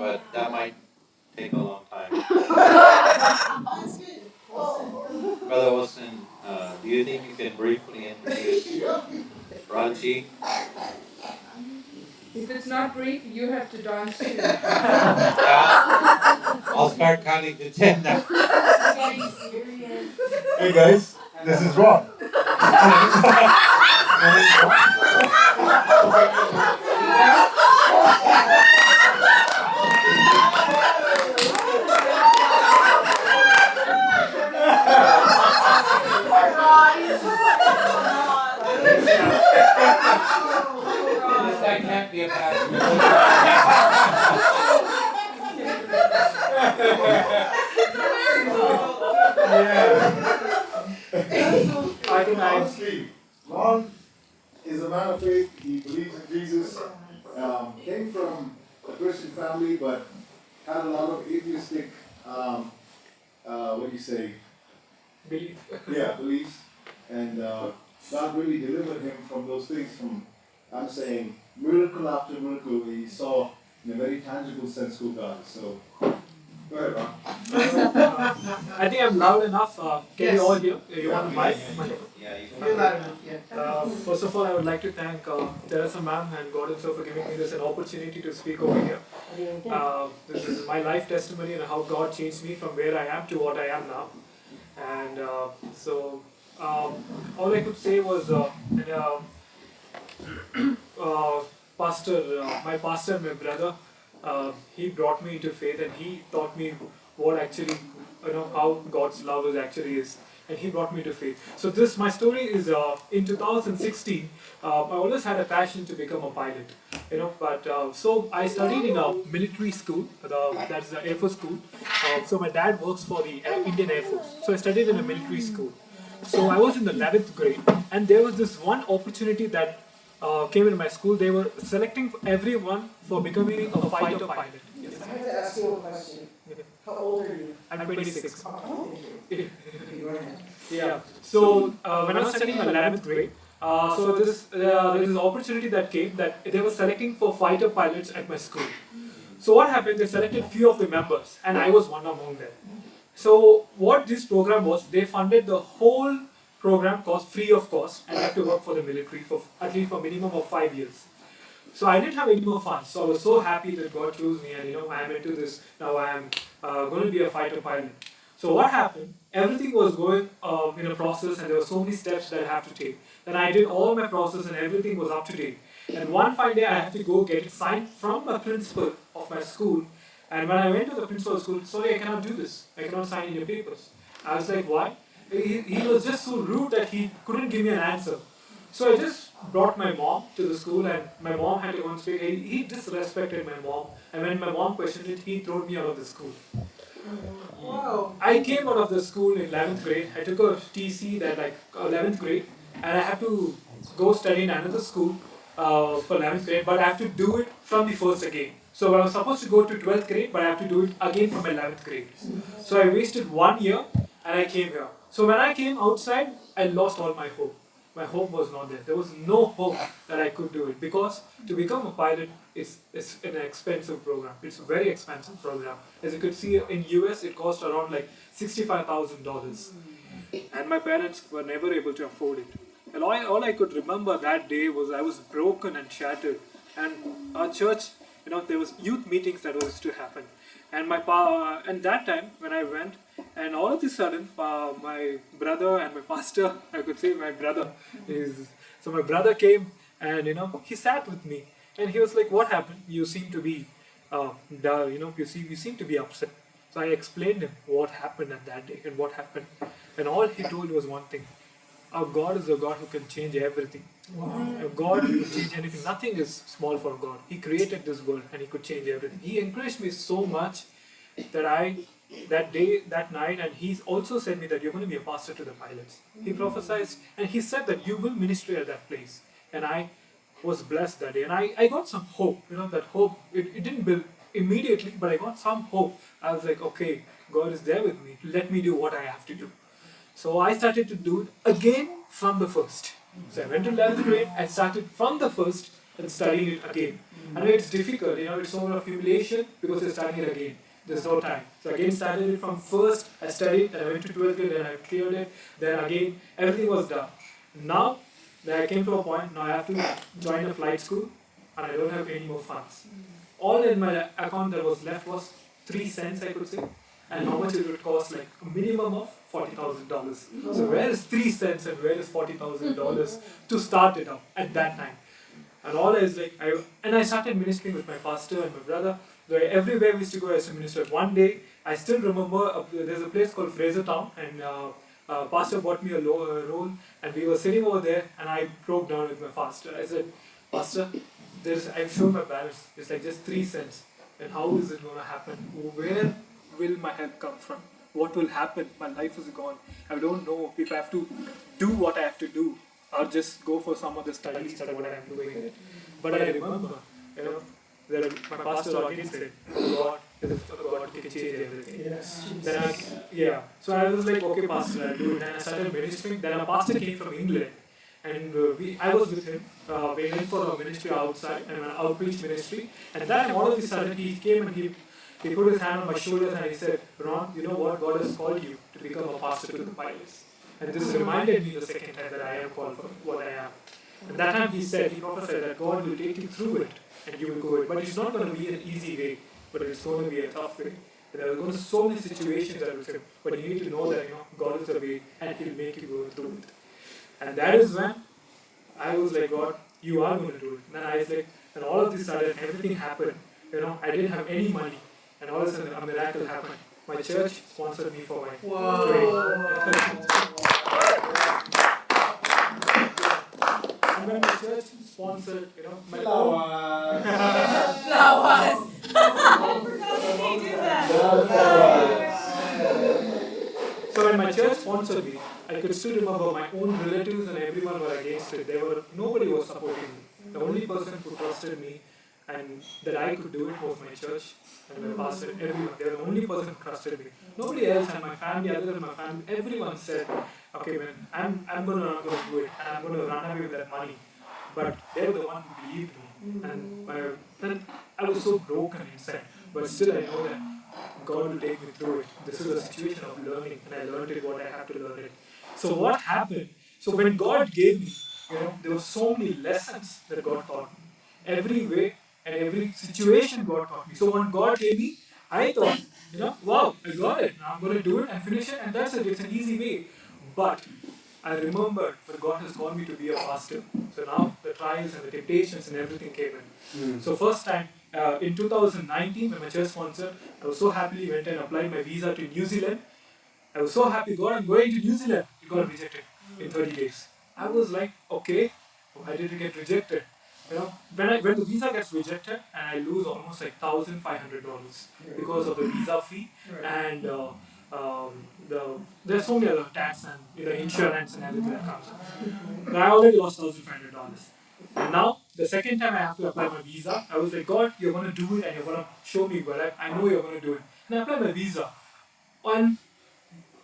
but that might take a long time. Brother Wilson, do you think you can briefly introduce Ranchi? If it's not brief, you have to dance too. I'll start counting to 10 now. Hey guys, this is Ron. This guy can't be a pastor. I think honestly, Ron is a man of faith. He believes in Jesus. Came from a Christian family, but had a lot of atheistic, what do you say? Belief. Yeah, beliefs. And God really delivered him from those things. From, I'm saying, miracle after miracle, he saw in a very tangible sense who God is. So, go ahead, Ron. I think I'm loud enough. Can you all hear? You Yeah. want the mic? Yeah, you You're loud enough, yeah. First of all, I would like to thank Teresa ma'am and God himself for giving me this an opportunity to speak over here. This is my life testimony and how God changed me from where I am to what I am now. And all I could say was, my pastor, my brother, he brought me into faith and he taught me what actually, how God's love is. And he brought me to faith. So my story is in 2016. I always had a passion to become a pilot, But so I studied in a military school. That's the Air Force school. So my dad works for the Indian Air Force. So I studied in a military school. So I was in the 11th grade, and there was this one opportunity that came in my school. They were selecting everyone for becoming a fighter pilot. Yes. I have to ask you a question. How old are you? I'm 26. Oh, Yeah. So when I was studying in 11th grade, so there is an opportunity that came that they were selecting for fighter pilots at my school. So what happened? They selected few of the members, and I was one among them. So what this program was, they funded the whole program cost free of cost, and I had to work for the military for at least for minimum of 5 years. So I didn't have any more funds. So I was so happy that God chose me, and I am into this. Now I am going to be a fighter pilot. So what happened? Everything was going in a process, and there were so many steps that I have to take. Then I did all my process, and everything was up to date. And one fine day, I had to go get it signed from a principal of my school. And when I went to the principal's school, sorry, I cannot do this. I cannot sign in your papers. I was like, why? He was just so rude that he couldn't give me an answer. So I just brought my mom to the school, and my mom had to go and speak. He disrespected my mom, and when my mom questioned it, he threw me out of the school. wow. I came out of the school in 11th grade. I took a TC that 11th grade, and I had to go study in another school for 11th grade, but I have to do it from the first again. So I was supposed to go to 12th grade, but I have to do it again from 11th grade. So I wasted 1 year, and I came here. So when I came outside, I lost all my hope. My hope was not there. There was no hope that I could do it, because to become a pilot is an expensive program. It's a very expensive program. As you could see in US, it cost around like $65,000, and my parents were never able to afford it. And all I could remember that day was I was broken and shattered. And our church, there was youth meetings that was to happen. And and that time when I went, and all of a sudden, my brother and my pastor, I could say my brother so my brother came, and he sat with me, and he was like, "What happened? You seem to be, you seem to be upset." So I explained him what happened at that day and what happened, and all he told was one thing: our God is a God who can change everything. Wow. God will change anything. Nothing is small for God. He created this world and He could change everything. He encouraged me so much that that night, and He also said me that you're going to be a pastor to the pilots. He prophesied, and He said that you will ministry at that place. And I was blessed that day. And I got some hope, that hope, it didn't build immediately, but I got some hope. I was like, okay, God is there with me. Let me do what I have to do. So I started to do it again from the first. So I went to 11th grade, I started from the first, and studying it again. I know it's difficult, it's so much of humiliation because you're studying it again. There's no time. So again, started it from first, I studied, then I went to 12th grade, then I cleared it, then again, everything was done. Now, I came to a point, now I have to join a flight school, and I don't have any more funds. All in my account that was left was 3 cents, I could say, and how much it would cost, like a minimum of $40,000. So where is 3 cents and where is $40,000 to start it up at that time? And all is like, I started ministering with my pastor and my brother. Everywhere we used to go, I used to minister. One day, I still remember there's a place called Frasertown, and pastor bought me a roll, and we were sitting over there, and I broke down with my pastor. I said, Pastor, I've shown my balance. It's like just 3 cents. And how is it going to happen? Where will my help come from? What will happen? My life is gone. I don't know if I have to do what I have to do, or just go for some other studies or what I'm doing. But I remember, that my pastor again said, God can change everything. Yes. So I was like, okay, pastor, I'll do it. And I started ministering. Then a pastor came from England, and I was with him. We went for a ministry outside, and an outreach ministry. And then all of a sudden he came and he put his hand on my shoulders and he said, Ron, you know what? God has called you to become a pastor to the pilots. And this reminded me the second time that I am called for what I am. And that time he prophesied that God will take you through it and you will go it. But it's not going to be an easy way, but it's going to be a tough way. There are going to be so many situations that will come, but you need to know that God is the way and He'll make you go through it. And that is when I was like, God, you are going to do it. And then I was like, and all of this sudden, everything happened. I didn't have any money. And all of a sudden, a miracle happened. My church sponsored me for my training. And when my church sponsored, my Flowers. So when my church sponsored me, I could still remember my own relatives and everyone were against it. Nobody was supporting me. The only person who trusted me and that I could do it was my church and my pastor, everyone. They were the only person who trusted me. Nobody else, and my family, other than my family, everyone said, okay man, I'm going to do it and I'm going to run away with that money. But they were the one who believed me. And then I was so broken inside. But still I know that God will take me through it. This is a situation of learning, and I learned it what I have to learn it. So what happened? So when God gave me, there were so many lessons that God taught me. Every way and every situation God taught me. So when God gave me, I thought, wow, I got it. Now I'm going to do it and finish it, and that's it. It's an easy way. But I remembered that God has called me to be a pastor. So now the trials and the temptations and everything came in. So first time, in 2019, when my church sponsored, I was so happily went and applied my visa to New Zealand. I was so happy, God, I'm going to New Zealand. It got rejected in 30 days. I was like, okay, why did it get rejected? When the visa gets rejected, and I lose almost like $1,500 because of the visa fee and there's so many other tax and insurance and everything that comes. And I already lost $1,500. And now the second time I have to apply my visa, I was like, God, you're going to do it and you're going to show me where I know you're going to do it. And I applied my visa. And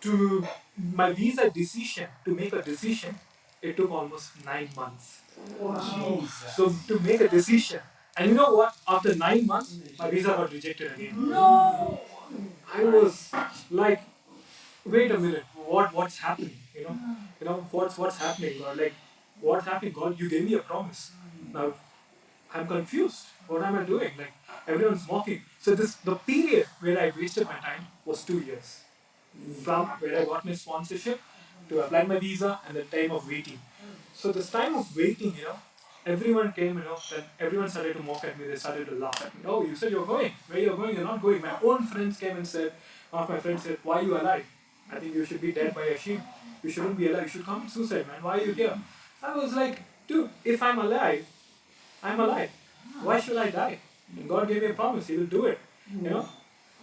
to my visa decision, to make a decision, it took almost 9 months. Wow. So to make a decision. And you know what? After 9 months, my visa got rejected again. No. I was like, wait a minute, what's happening? What's happening? God, like, what's happening? God, you gave me a promise. Now, I'm confused. What am I doing? Like, everyone's mocking. So the period where I wasted my time was 2 years. From where I got my sponsorship to apply my visa and the time of waiting. So this time of waiting, everyone came, then everyone started to mock at me. They started to laugh at me. Oh, you said you're going. Where you're going, you're not going. My own friends came and said, one of my friends said, why are you alive? I think you should be dead by a sheep. You shouldn't be alive. You should commit suicide, man. Why are you here? I was like, dude, if I'm alive, I'm alive. Why should I die? And God gave me a promise. He will do it.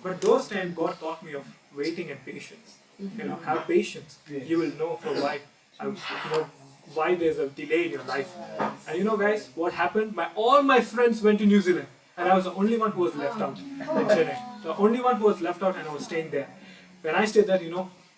But those times, God taught me of waiting and patience. Have patience. Yes. You will know for why there's a delay in your life. And guys, what happened? All my friends went to New Zealand, and I was the only one who was left out in Chennai. The only one who was left out, and I was staying there. When I stayed there,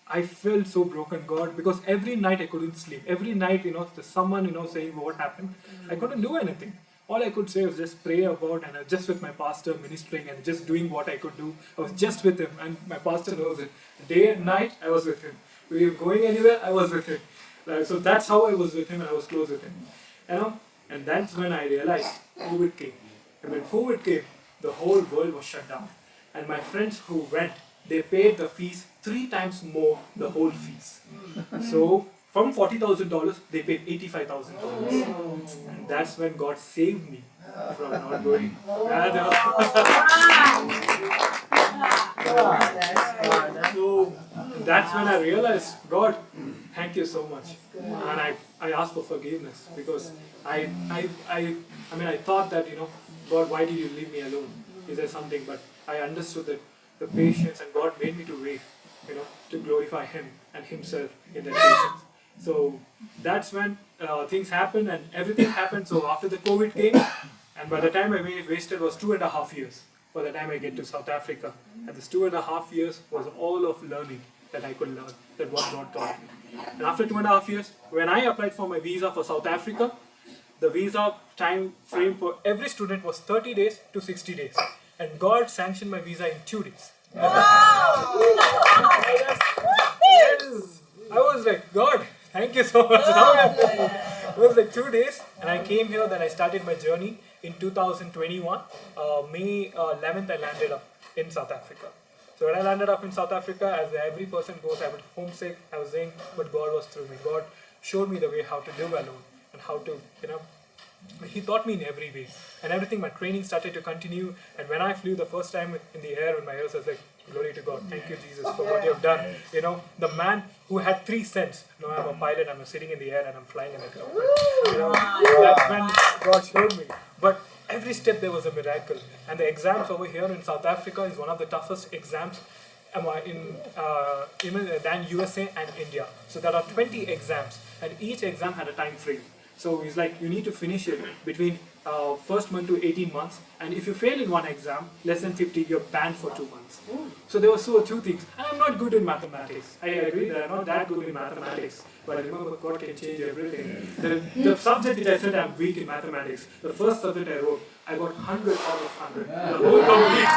I felt so broken, God, because every night I couldn't sleep. Every night, there's someone, saying what happened. I couldn't do anything. all I could say was just pray about, and I was just with my pastor ministering and just doing what I could do. I was just with him, and my pastor knows it. Day and night, I was with him. We were going anywhere, I was with him. So that's how I was with him, and I was close with him. You know, and that's when I realized COVID came. And when COVID came, the whole world was shut down. And my friends who went, they paid the fees 3 times more the whole fees. So from $40,000, they paid $85,000. And that's when God saved me from not going. So that's when I realized, God, thank you so much. And I asked for forgiveness because I mean, I thought that, God, why did you leave me alone? Is there something? But I understood that the patience, and God made me to wait, to glorify Him and Himself in that patience. So that's when things happened and everything happened. So after the COVID came, and by the time I wasted was 2.5 years. By the time I get to South Africa, and this 2.5 years was all of learning that I could learn, that what God taught me. And after 2.5 years, when I applied for my visa for South Africa, the visa time frame for every student was 30 days to 60 days. And God sanctioned my visa in 2 days. Yes. I was like, God, thank you so much. It was like 2 days, and I came here. Then I started my journey in 2021. May 11th, I landed up in South Africa. So when I landed up in South Africa, as every person goes, I was homesick. I was saying, but God was through me. God showed me the way how to live alone and how to, He taught me in every way. And everything, my training started to continue. And when I flew the first time in the air with my ears, I was like, glory to God, thank you, Jesus, for what you have done. The man who had 3 cents. I'm a pilot, I'm sitting in the air and I'm flying in the cloud. That's when God showed me. But every step there was a miracle. And the exams over here in South Africa is one of the toughest exams even than USA and India. So there are 20 exams, and each exam had a time frame. So he's like, you need to finish it between first month to 18 months, and if you fail in one exam, less than 50, you're banned for 2 months. So there were 2 things. And I'm not good in mathematics. I agree that I'm not that good in mathematics, but remember, God can change everything. The subject which I said I'm weak in mathematics, the first subject I wrote, I got 100 out of 100. The whole complete.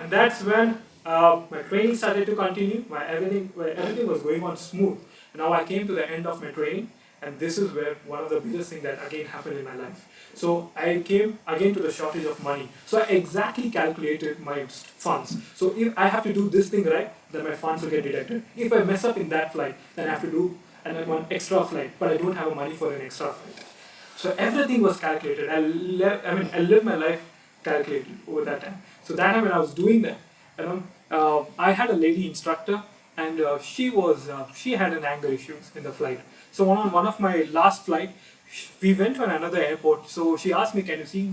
And that's when my training started to continue. Everything was going on smooth. Now I came to the end of my training, and this is where one of the biggest things that again happened in my life. So I came again to the shortage of money. So I exactly calculated my funds. So if I have to do this thing right, then my funds will get deducted. If I mess up in that flight, then I have to do one extra flight, but I don't have money for an extra flight. So everything was calculated. I lived my life calculated over that time. So that time when I was doing that, I had a lady instructor, and she had an anger issues in the flight. So on one of my last flight, we went to another airport. So she asked me, can you see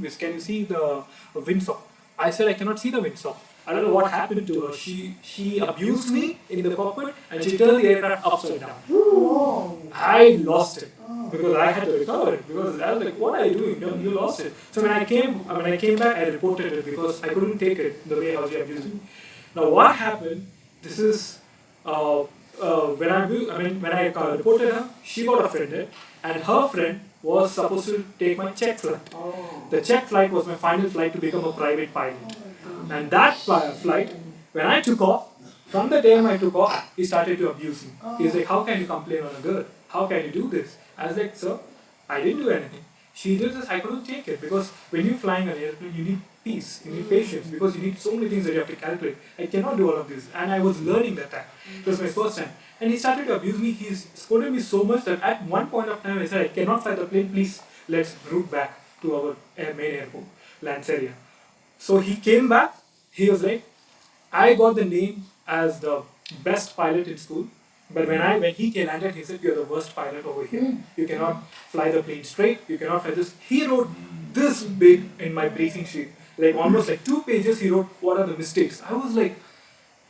the windsock? I said, I cannot see the windsock. I don't know what happened to her. She abused me in the cockpit, and she turned the aircraft upside down. I lost it because I had to recover it, because I was like, what are you doing? You lost it. So when I came back, I reported it because I couldn't take it the way how she abused me. Now what happened? This is when I reported her, she got offended, and her friend was supposed to take my Czech flight. The Czech flight was my final flight to become a private pilot. And that flight, when I took off, from the time I took off, he started to abuse me. He's like, how can you complain on a girl? How can you do this? I was like, sir, I didn't do anything. She did this, I couldn't take it, because when you're flying an airplane, you need peace, you need patience, because you need so many things that you have to calculate. I cannot do all of this, and I was learning that time. It was my first time. And he started to abuse me. He scolded me so much that at one point of time I said, I cannot fly the plane, please let's route back to our main airport, Lanseria. So he came back, he was like, I got the name as the best pilot in school, but when he landed, he said, you're the worst pilot over here. You cannot fly the plane straight, you cannot fly this. He wrote this big in my briefing sheet, like almost like 2 pages. He wrote, what are the mistakes? I was like,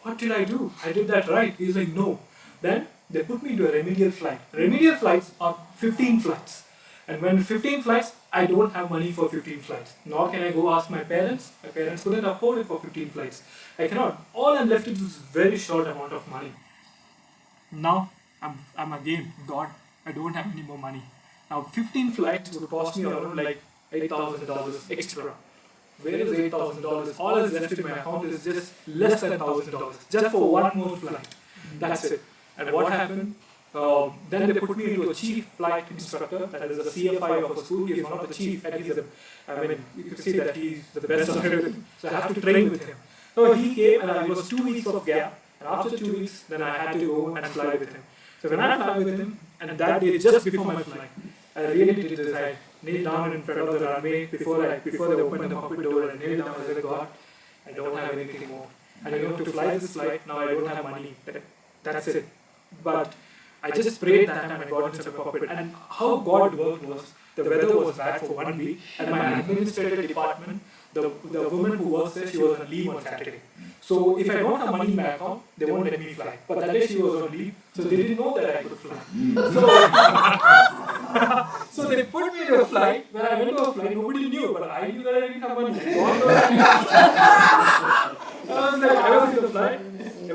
what did I do? I did that right. He's like, no. Then they put me into a remedial flight. Remedial flights are 15 flights. And when 15 flights, I don't have money for 15 flights. Nor can I go ask my parents. My parents couldn't afford it for 15 flights. I cannot. All I'm left with is very short amount of money. Now, I'm again, God, I don't have any more money. Now 15 flights would cost me around like $8,000 extra. Where is $8,000? All that's left in my account is just less than $1,000, just for one more flight. That's it. And what happened? Then they put me into a chief flight instructor, that is a CFI of a school. He's one of the chief, and he's you can see that he's the best of everything. So I have to train with him. So he came, and it was 2 weeks of gap. And after 2 weeks, then I had to go and fly with him. So when I fly with him, and that day, just before my flight, I really did this. I kneeled down in front of the runway before they opened the cockpit door. I kneeled down and said, God, I don't have anything more. And to fly this flight, now I don't have money. That's it. But I just prayed that time and got into the cockpit. And how God worked was, the weather was bad for 1 week, and my administrative department, the woman who works there, she was on leave on Saturday. So if I don't have money in my account, they won't let me fly. But that day she was on leave, so they didn't know that I could fly. So they put me in a flight. When I went to a flight, nobody knew, but I knew that I didn't have money. I was in the flight.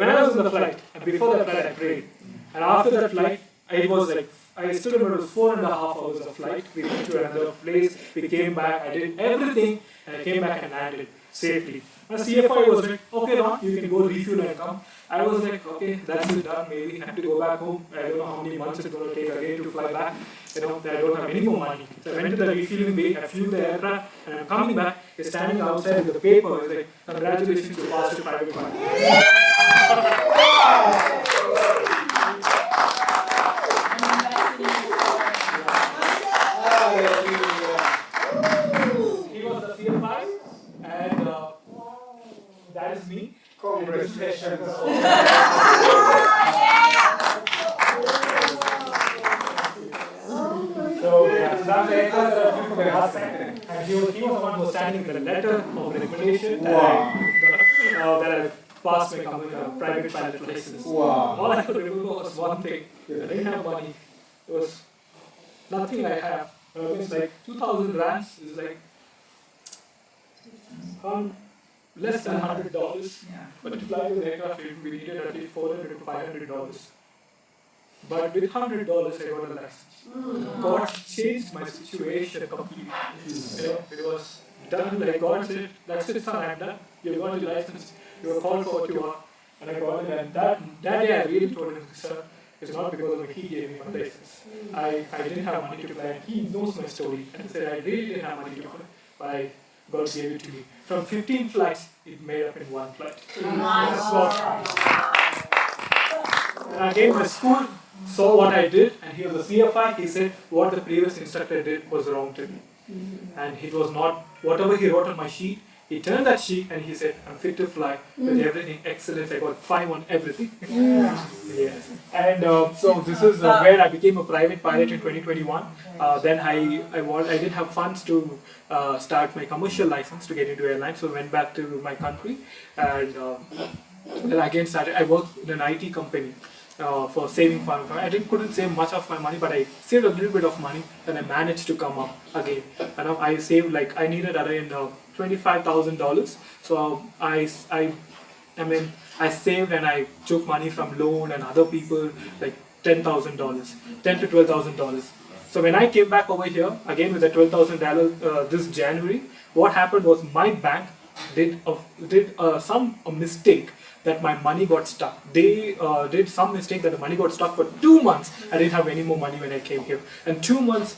When I was in the flight, and before that flight, I prayed. And after that flight, it was like, I still remember it was 4.5 hours of flight. We went to another place, we came back, I did everything, and I came back and landed safely. My CFI was like, okay, Ron, you can go refuel and come. I was like, okay, that's it, done, maybe I have to go back home. I don't know how many months it's going to take again to fly back. I don't have any more money. So I went to the refueling bay, I flew the aircraft, and I'm coming back, he's standing outside with the paper, he's like, congratulations, you passed your private flight. He was the CFI, and that is me. Congratulations. So that's the aircraft that I flew for my husband, and he was the one who was standing with a letter of recommendation that I passed my private pilot license. Wow. All I could remember was one thing: I didn't have money. It was nothing I have. It's like 2,000 rands is like less than $100. But to fly with the aircraft, we needed at least $400 to $500. But with $100, I got a license. God changed my situation completely. It was done like God said, that's it, son, I'm done. You got your license, you were called for what you are. And I got it, and that day I really told him, sir, it's not because of me, he gave me my license. I didn't have money to fly, and he knows my story. And I said, I really didn't have money to fly, but God gave it to me. From 15 flights, it made up in one flight. And again, my school saw what I did, and he was a CFI. He said what the previous instructor did was wrong to me. And it was not, whatever he wrote on my sheet, he turned that sheet and he said, I'm fit to fly with everything, excellence. I got 5 on everything. Yes. And so this is where I became a private pilot in 2021. Then I didn't have funds to start my commercial license to get into airlines, so I went back to my country and then again started. I worked in an IT company for saving fund. I couldn't save much of my money, but I saved a little bit of money, and I managed to come up again. And I saved I needed around $25,000. So I saved and I took money from loan and other people, like $10,000, $10,000 to $12,000. So when I came back over here again with the $12,000 this January, what happened was my bank did some mistake that my money got stuck. They did some mistake that the money got stuck for 2 months. I didn't have any more money when I came here, and 2 months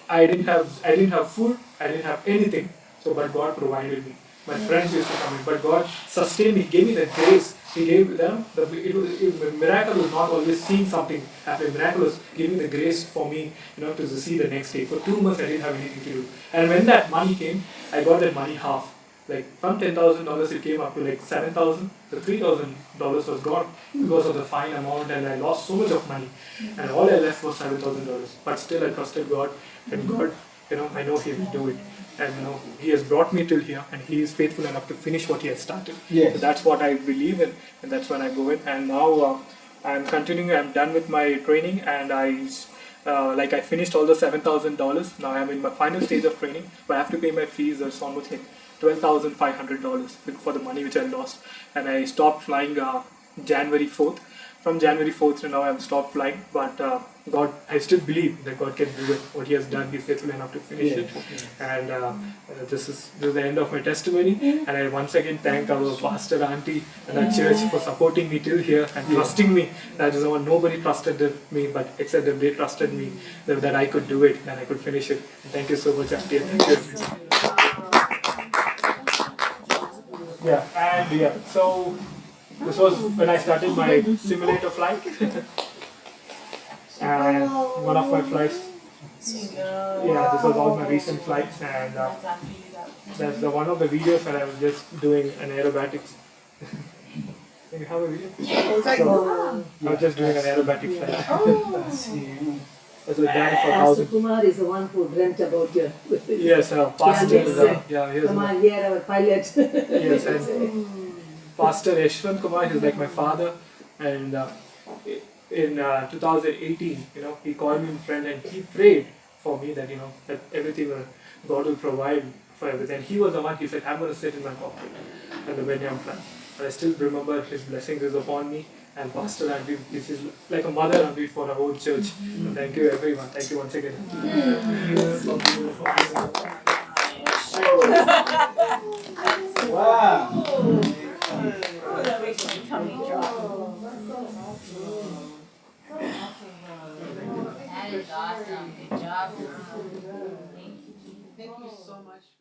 I didn't have food. I didn't have anything. So, but God provided me. My friends used to come in, but God sustained me. He gave me the grace. He gave them the miracle was not always seeing something happen. Miracle was giving the grace for me, to see the next day. For 2 months I didn't have anything to do, and when that money came, I got that money half. Like from $10,000, it came up to like $7,000. The $3,000 was gone because of the fine amount, and I lost so much of money. And all I left was $7,000. But still, I trusted God, and God, I know He will do it. And He has brought me till here, and He is faithful enough to finish what He has started. Yes. So that's what I believe in, and that's when I go in. And now I'm continuing. I'm done with my training, and I finished all the $7,000. Now I'm in my final stage of training, but I have to pay my fees. That's almost like $12,500 for the money which I lost. And I stopped flying January 4th. From January 4th to now, I've stopped flying. But God, I still believe that God can do it. What He has done, He's faithful enough to finish it. And this is the end of my testimony. And I once again thank our pastor, auntie, and our church for supporting me till here and trusting me. That is one nobody trusted me, but except them, they trusted me that I could do it and I could finish it. And thank you so much, auntie. And thank you. So this was when I started my simulator flight. And one of my flights, this was all my recent flights, and that's one of the videos that I was just doing an aerobatics. Can you have a video? So, I was just doing an aerobatic flight. That's with Dan for 1,000. Kumar is the one who dreamt about you. Yes, Pastor. Here's Kumar, here our pilot. yes, and Pastor Yashwant Kumar is like my father, and in 2018, he called me a friend and he prayed for me that that everything God will provide for everything. And he was the one. He said, "I'm going to sit in my cockpit at the Venyam plant." And I still remember his blessings is upon me. And Pastor Andrew, this is like a mother Andrew for our whole church. So thank you everyone. Thank you once again. Wow. That is awesome. Good job. Thank you so much.